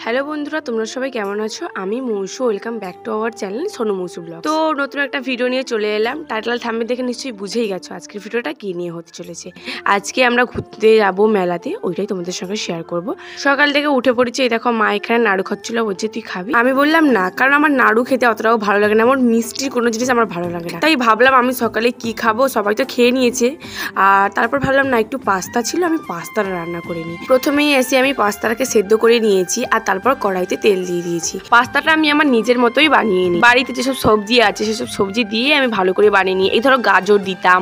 Hello বন্ধুরা, তোমরা সবাই কেমন আছো? আমি Mousu, welcome back to our channel Sonu Mousu blog. তো নতুন একটা ভিডিও নিয়ে চলে এলাম। টাইটেল থাম্বনেল দেখে নিশ্চয়ই বুঝেই গেছো আজকের ভিডিওটা কি নিয়ে হতে চলেছে। আজকে আমরা ঘুরতে যাবো মেলাতে, ওইটাই তোমাদের সঙ্গে শেয়ার করব। সকাল থেকে উঠে পড়েছি, এই দেখো মা এখানে নাড়ু খাচ্ছিল, বলছে তুই খাবি? আমি বললাম না, কারণ আমার নাড়ু খেতে অতটাও ভালো লাগে না, আমার মিষ্টির কোনো জিনিস আমার ভালো লাগে না। তাই ভাবলাম আমি সকালে কি খাবো, সবাই তো খেয়ে নিয়েছে। আর তারপর ভাবলাম না, একটু পাস্তা ছিল, আমি পাস্তাটা রান্না করে নিই। প্রথমেই এসে আমি পাস্তাটাকে সেদ্ধ করে নিয়েছি আর তারপর কড়াইতে তেল দিয়ে দিয়েছি। পাস্তাটা আমি আমার নিজের মতোই বানিয়ে নিই। বাড়িতে যেসব সবজি আছে সেসব সবজি দিয়ে আমি ভালো করে বানিয়ে নিই। এই ধরো গাজর দিতাম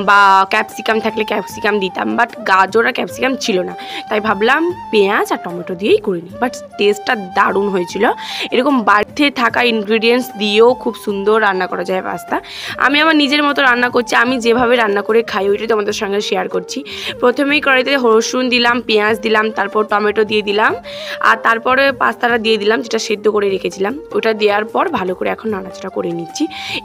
বা ক্যাপসিকাম থাকলে ক্যাপসিকাম দিতাম, বাট গাজর আর ক্যাপসিকাম ছিল না, তাই ভাবলাম পেঁয়াজ আর টমেটো দিয়েই করে নিই। বাট টেস্টটা দারুণ হয়েছিল। এরকম বাড়িতে থাকা ইনগ্রিডিয়েন্টস দিয়েও খুব সুন্দর রান্না করা যায় পাস্তা। আমি আমার নিজের মতো রান্না করছি, আমি যেভাবে রান্না করে খাই ওইটাই তোমাদের সঙ্গে শেয়ার করছি। প্রথমেই কড়াইতে রসুন দিলাম, পেঁয়াজ দিলাম, তারপর টমেটো দিয়ে দিলাম আর তারপরে পাস্তাটা দিয়ে দিলাম যেটা সেদ্ধ করে রেখেছিলাম। ওটা দেওয়ার পর ভালো করে এখন নাড়াচাড়া করে নিচ্ছি।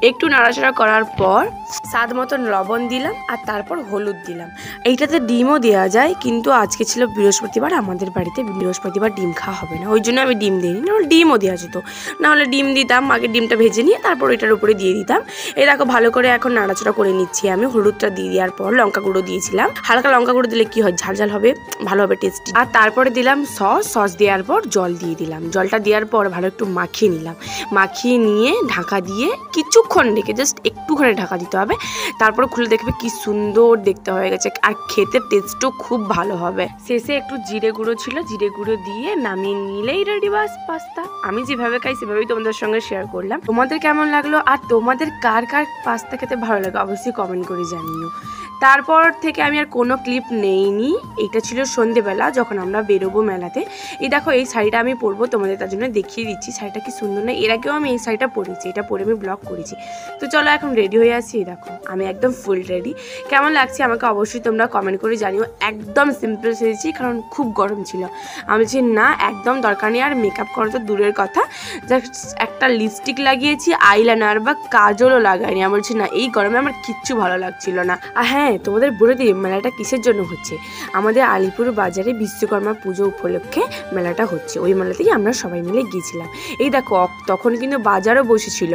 একটু নাড়াচাড়া করার পর স্বাদ মতন লবণ দিলাম আর তারপর হলুদ দিলাম। এইটাতে ডিমও দেওয়া যায়, কিন্তু আজকে ছিল বৃহস্পতিবার, আমাদের বাড়িতে বৃহস্পতিবার ডিম খাওয়া হবে না, ওই জন্য আমি ডিম দিইনি। নাহলে ডিমও দেওয়া যেত, নাহলে ডিম দিতাম, আগে ডিমটা ভেজে নিয়ে তারপর এটার উপরে দিয়ে দিতাম। এই দেখো ভালো করে এখন নাড়াচাড়া করে নিচ্ছি। আমি হলুদটা দিয়ে দেওয়ার পর লঙ্কা গুঁড়ো দিয়েছিলাম। হালকা লঙ্কা গুঁড়ো দিলে কি হয়, ঝাল ঝাল হবে, ভালো হবে টেস্টি। আর তারপরে দিলাম সস দেওয়ার পর জল দিয়ে দিলাম। জলটা দেওয়ার পর ভালো একটু মাখিয়ে নিলাম। মাখিয়ে নিয়ে ঢাকা দিয়ে কিছুক্ষণ রেখে, জাস্ট একটুখানি ঢাকা দিতে হবে, তারপর খুলে দেখবে কি সুন্দর দেখতে হয়ে গেছে আর খেতে টেস্টও খুব ভালো হবে। শেষে একটু জিরে গুঁড়ো ছিল, জিরে গুঁড়ো দিয়ে নামিয়ে নিলেই রেডি বাস পাস্তা। আমি যেভাবে খাই সেভাবেই তোমাদের সঙ্গে শেয়ার করলাম। তোমাদের কেমন লাগলো আর তোমাদের কার কার পাস্তা খেতে ভালো লাগে অবশ্যই কমেন্ট করে জানিও। তারপর থেকে আমি আর কোনো ক্লিপ নেইনি। এটা ছিল সন্ধেবেলা যখন আমরা বেরোবো মেলাতে। এই দেখো এই শাড়িটা আমি পরবো, তোমাদের তার জন্য দেখিয়ে দিচ্ছি শাড়িটা কি সুন্দর না। এর আগেও আমি এই শাড়িটা পরেছি, এটা পরে আমি ব্লগ করেছি। তো চলো এখন রেডি হয়ে আসছি। এই দেখো আমি একদম ফুল রেডি। কেমন লাগছে আমাকে অবশ্যই তোমরা কমেন্ট করে জানিও। একদম সিম্পল সেজেছি কারণ খুব গরম ছিল। আমি বলছি না, একদম দরকার নেই আর মেকআপ করা তো দূরের কথা, জাস্ট একটা লিপস্টিক লাগিয়েছি, আইলাইনার বা কাজলও লাগাইনি। আমি বলছি না, এই গরমে আমার কিচ্ছু ভালো লাগছিল না। আর হ্যাঁ, তোমাদের বলে দিই মেলাটা কিসের জন্য হচ্ছে। আমাদের আলিপুর বাজারে বিশ্বকর্মা পুজো উপলক্ষে মেলাটা হচ্ছে, ওই মেলাতেই আমরা সবাই মিলে গিয়েছিলাম। এই দেখো তখন কিন্তু বাজারও বসেছিল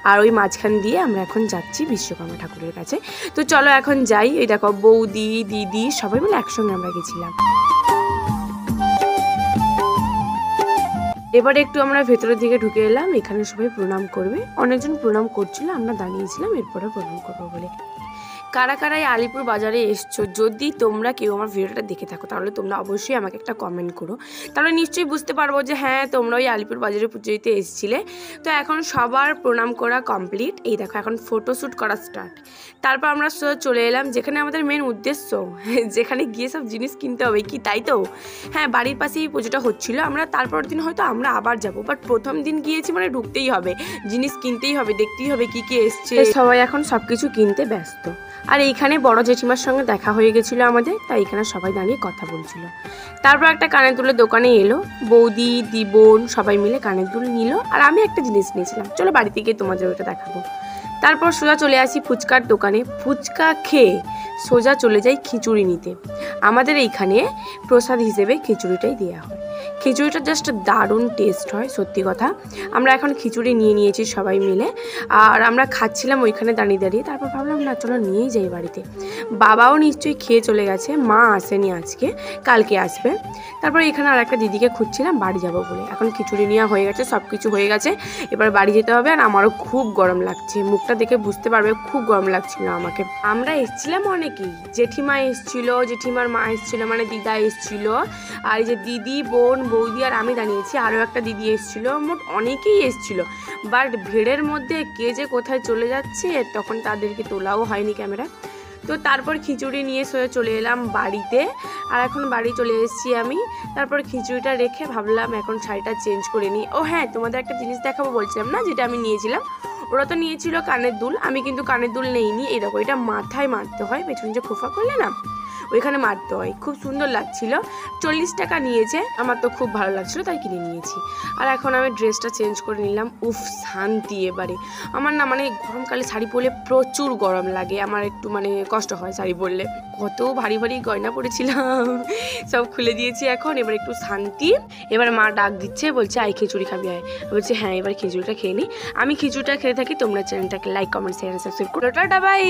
আর ওই মাঝখান দিয়ে আমরা এখন যাচ্ছি বিশ্বকর্মা ঠাকুরের কাছে। তো চলো এখন যাই। এই দেখো বৌদি দিদি সবাই মিলে একসঙ্গে আমরা গেছিলাম। এবারে একটু আমরা ভেতরের দিকে ঢুকে এলাম। এখানে সবাই প্রণাম করবে, অনেকজন প্রণাম করছিল, আমরা দাঁড়িয়েছিলাম এরপরে প্রণাম করবো বলে। কারা কারাই আলিপুর বাজারে এসছো, যদি তোমরা কেউ আমার ভিডিওটা দেখে থাকো তাহলে তোমরা অবশ্যই আমাকে একটা কমেন্ট করো, তাহলে নিশ্চয়ই বুঝতে পারবো যে হ্যাঁ তোমরা ওই আলিপুর বাজারে পুজো দিতে এসেছিলে। তো এখন সবার প্রণাম করা কমপ্লিট। এই দেখো এখন ফটোশ্যুট করা স্টার্ট। তারপর আমরা চলে এলাম যেখানে আমাদের মেন উদ্দেশ্য, যেখানে গিয়ে সব জিনিস কিনতে হবে কি, তাই তো? হ্যাঁ, বাড়ির পাশেই পুজোটা হচ্ছিলো। আমরা তারপর দিন হয়তো আমরা আবার যাবো, বাট প্রথম দিন গিয়েছি মানে ঢুকতেই হবে, জিনিস কিনতেই হবে, দেখতেই হবে কি কি এসছে। সবাই এখন সব কিছু কিনতে ব্যস্ত। আর এইখানে বড় জেঠিমার সঙ্গে দেখা হয়ে গেছিলো আমাদের, তাই এখানে সবাই দাঁড়িয়ে কথা বলছিল। তারপর একটা কানের দুলের দোকানে এলো, বৌদি দিবোন সবাই মিলে কানের দুল নিল আর আমি একটা জিনিস নিয়েছিলাম। চলো বাড়িতে গিয়ে তোমাদের ওটা দেখাবো। তারপর সোজা চলে আসি ফুচকার দোকানে। ফুচকা খেয়ে সোজা চলে যাই খিচুড়ি নিতে। আমাদের এইখানে প্রসাদ হিসেবে খিচুড়িটাই দেওয়া হয়। খিচুড়িটা জাস্ট দারুণ টেস্ট হয়, সত্যি কথা। আমরা এখন খিচুড়ি নিয়ে নিয়েছি সবাই মিলে আর আমরা খাচ্ছিলাম ওইখানে দাঁড়িয়ে দাঁড়িয়ে। তারপর ভাবলাম না, চলো নিয়েই যাই বাড়িতে। বাবাও নিশ্চয়ই খেয়ে চলে গেছে, মা আসেনি আজকে, কালকে আসবে। তারপর এখানে আর একটা দিদিকে খুঁজছিলাম বাড়ি যাবো বলে। এখন খিচুড়ি নেওয়া হয়ে গেছে, সব কিছু হয়ে গেছে, এবার বাড়ি যেতে হবে। আর আমারও খুব গরম লাগছে, মুখটা দেখে বুঝতে পারবে খুব গরম লাগছিল আমাকে। আমরা এসেছিলাম অনেকেই, জেঠিমা এসেছিল, জেঠিমার মা এসেছিল, মানে দিদা এসেছিল, আর এই যে দিদি বোন বৌদি আর আমি দাঁড়িয়েছি, আরও একটা দিদি এসেছিল, মোট অনেকেই এসেছিল। বাট ভিড়ের মধ্যে কে যে কোথায় চলে যাচ্ছে তখন তাদেরকে তোলাও হয়নি ক্যামেরা। তো তারপর খিচুড়ি নিয়ে চলে এলাম বাড়িতে। আর এখন বাড়ি চলে এসেছি আমি। তারপর খিচুড়িটা রেখে ভাবলাম এখন শাড়িটা চেঞ্জ করে নিই। ও হ্যাঁ, তোমাদের একটা জিনিস দেখাবো বলছিলাম না, যেটা আমি নিয়েছিলাম। ওরা তো নিয়েছিল কানের দুল, আমি কিন্তু কানের দুল নেইনি। এই দেখো, এটা মাথায় মারতে হয়, পেছনে যে খোফা করলে না, ওইখানে মারতে হয়। খুব সুন্দর লাগছিল, 40 টাকা নিয়েছে। আমার তো খুব ভালো লাগছিল তাই কিনে নিয়েছি। আর এখন আমি ড্রেসটা চেঞ্জ করে নিলাম। উফ শান্তি এবারে। আমার না মানে গরমকালে শাড়ি পরলে প্রচুর গরম লাগে, আমার একটু মানে কষ্ট হয় শাড়ি পরলে। কত ভারী ভারী গয়না পরেছিলাম সব খুলে দিয়েছি এখন, এবার একটু শান্তি। এবার মা ডাক দিচ্ছে, বলছে আই খিচুড়ি খাবি আয়। বলছে হ্যাঁ এবার খিচুড়িটা খেয়ে নিই। আমি খিচুড়িটা খেয়ে থাকি। তোমরা চ্যানেলটাকে লাইক কমেন্ট শেয়ার সাবস্ক্রাইব করো। Tata bye.